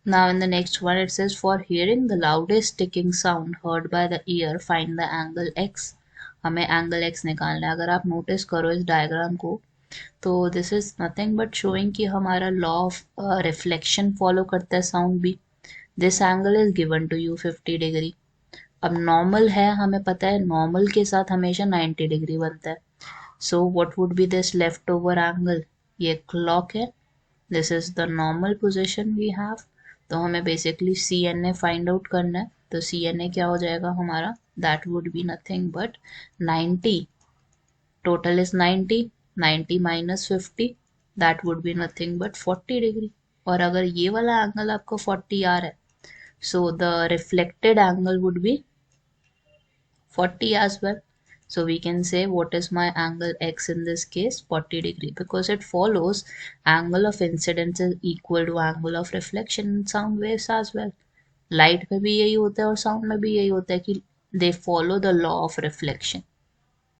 Now in the next one it says for hearing the loudest ticking sound heard by the ear find the angle x. हमें angle x निकालना है. अगर आप notice करो इस diagram को तो this is nothing but showing कि हमारा लॉ ऑफ रिफ्लेक्शन फॉलो करता है साउंड भी. This angle is given to you 50 degree. अब नॉर्मल है, हमें पता है नॉर्मल के साथ हमेशा 90 डिग्री बनता है. So what would be this left over angle? ये क्लॉक है. This is the normal position we have. तो हमें basically C N A find out करना है. तो सी एन ए क्या हो जाएगा हमारा? That would be nothing but 90. Total is 90. 90 minus 50 that would be nothing but 40 degree. और अगर ये वाला एंगल आपको 40 आ रहा है so the reflected angle would be 40 as well. So we can say what is my angle x in this case? 40 degree, because it follows angle of incidence is equal to angle of reflection in sound waves as well. Light में भी यही होता है और sound में भी यही होता है कि they follow the law of reflection.